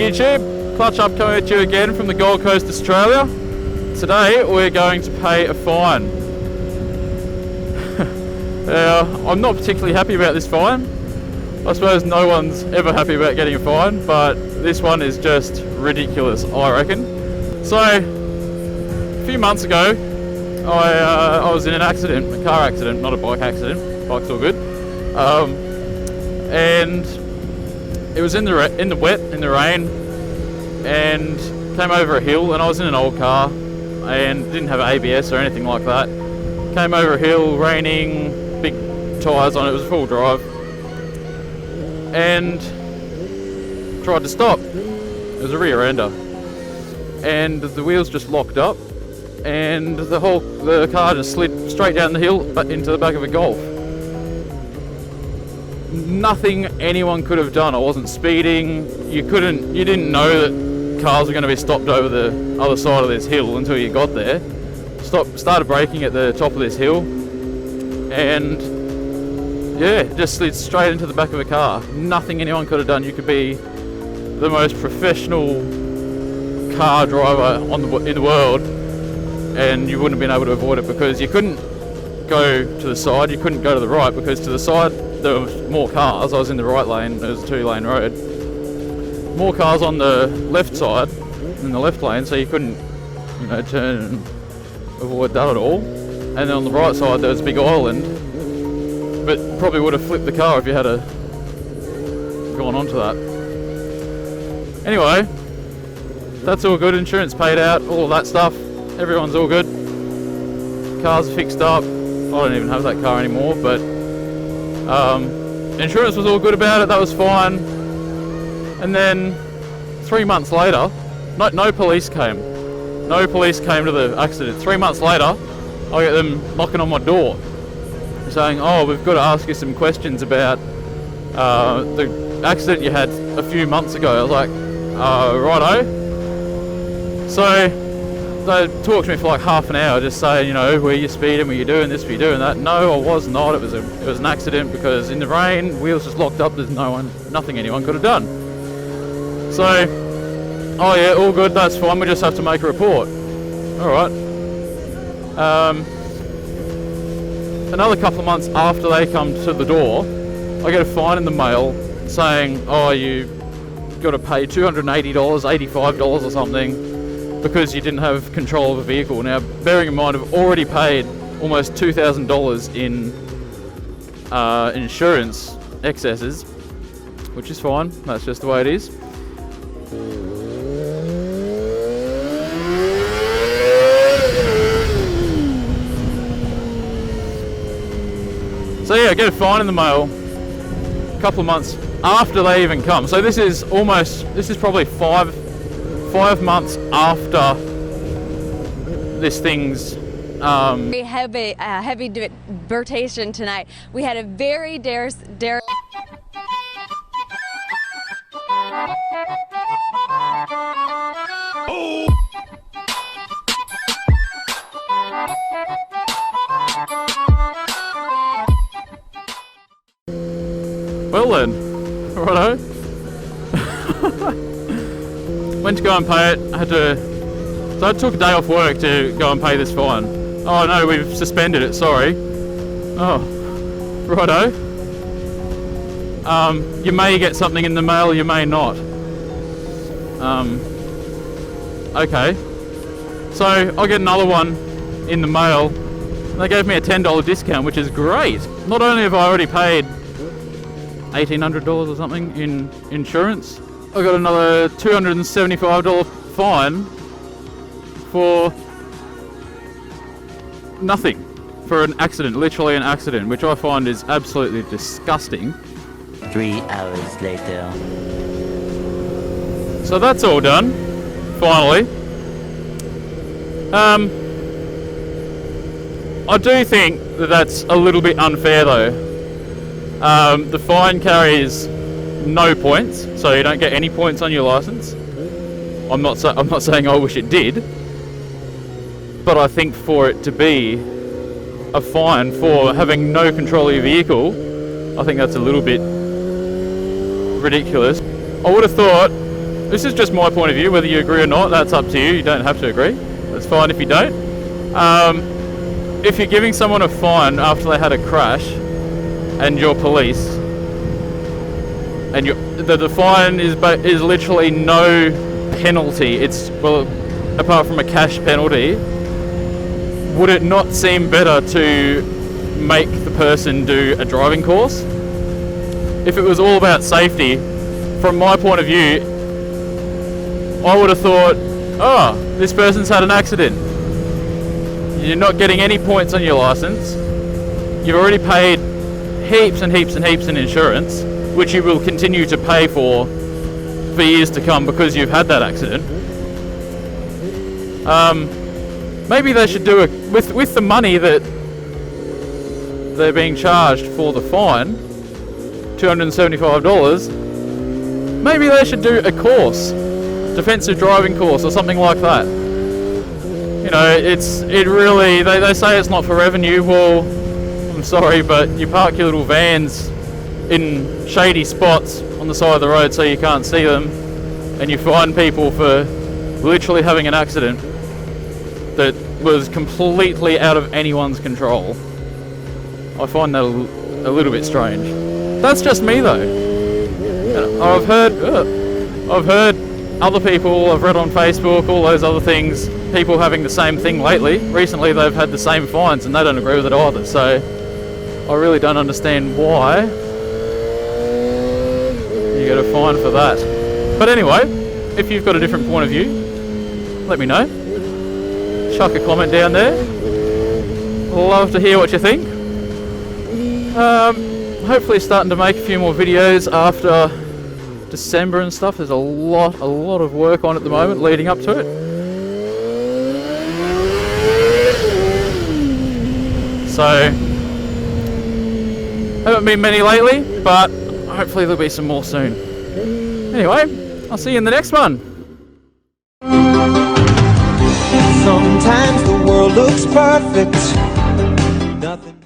YouTube, Clutch Up coming at you again from the Gold Coast, Australia. Today we're going to pay a fine. I'm not particularly happy about this fine. I suppose no one's ever happy about getting a fine, but this one is just ridiculous, I reckon. So, a few months ago, I was in an accident, a car accident, not a bike accident. Bike's all good. And it was in the wet, in the rain, and came over a hill, and I was in an old car and didn't have ABS or anything like that. Came over a hill, raining, big tyres on it, was full drive, and tried to stop. It was a rear ender, and the wheels just locked up, and the car just slid straight down the hill but into the back of a Golf. Nothing anyone could have done. I wasn't speeding. You didn't know that cars were going to be stopped over the other side of this hill until you got there. Started braking at the top of this hill, and yeah, just slid straight into the back of a car. Nothing anyone could have done. You could be the most professional car driver in the world, and you wouldn't have been able to avoid it, because you couldn't go to the side, you couldn't go to the right, because to the side there was more cars. I was in the right lane, it was a 2-lane road. More cars on the left side, in the left lane, so you couldn't, turn and avoid that at all. And then on the right side there was a big island, but probably would have flipped the car if you had gone onto that. Anyway, that's all good. Insurance paid out, all of that stuff. Everyone's all good. Car's fixed up. I don't even have that car anymore, but insurance was all good about it. That was fine. And then 3 months later, no police came. No police came to the accident. 3 months later, I get them knocking on my door, saying, "Oh, we've got to ask you some questions about the accident you had a few months ago." I was like, righto. So they talked to me for like half an hour, just saying, were you speeding, were you doing this, were you doing that? No, I was not. It was an accident, because in the rain, wheels just locked up. There's nothing anyone could have done. So, oh yeah, all good, that's fine. We just have to make a report. All right. Another couple of months after they come to the door, I get a fine in the mail saying, "Oh, you got to pay $280, $85 or something, because you didn't have control of a vehicle." Now, bearing in mind, I've already paid almost $2,000 in insurance excesses, which is fine. That's just the way it is. So yeah, I get a fine in the mail a couple of months after they even come. So this is probably five months after this thing's very heavy debatation tonight. We had a very Well then, righto. Went to go and pay it. So I took a day off work to go and pay this fine. Oh no, we've suspended it, sorry. Oh, righto. You may get something in the mail, you may not. Okay. So I get another one in the mail, and they gave me a $10 discount, which is great. Not only have I already paid $1,800 or something in insurance, I got another $275 fine for nothing, for an accident, literally an accident, which I find is absolutely disgusting. 3 hours later. So that's all done, finally. I do think that that's a little bit unfair though. The fine carries no points, so you don't get any points on your license. I'm not saying I wish it did, but I think for it to be a fine for having no control of your vehicle, I think that's a little bit ridiculous. I would have thought this is just my point of view. Whether you agree or not, that's up to you. You don't have to agree. That's fine if you don't. If you're giving someone a fine after they had a crash, and you're police, and the fine is literally no penalty. It's, well, apart from a cash penalty. Would it not seem better to make the person do a driving course? If it was all about safety, from my point of view, I would have thought, oh, this person's had an accident. You're not getting any points on your license. You've already paid heaps and heaps and heaps in insurance, which you will continue to pay for years to come because you've had that accident. Maybe they should do with the money that they're being charged for the fine, $275. Maybe they should do a course, defensive driving course or something like that. You know, they say it's not for revenue. Well, I'm sorry, but you park your little vans in shady spots on the side of the road so you can't see them, and you fine people for literally having an accident that was completely out of anyone's control. I find that a little bit strange. That's just me though. I've heard other people, I've read on Facebook, all those other things, people having the same thing lately. Recently they've had the same fines and they don't agree with it either, so I really don't understand why you get a fine for that. But anyway, if you've got a different point of view, let me know. Chuck a comment down there. Love to hear what you think. Hopefully starting to make a few more videos after December and stuff. There's a lot of work on at the moment leading up to it. So, haven't been many lately, but hopefully there'll be some more soon. Anyway, I'll see you in the next one. Sometimes the world looks perfect. Nothing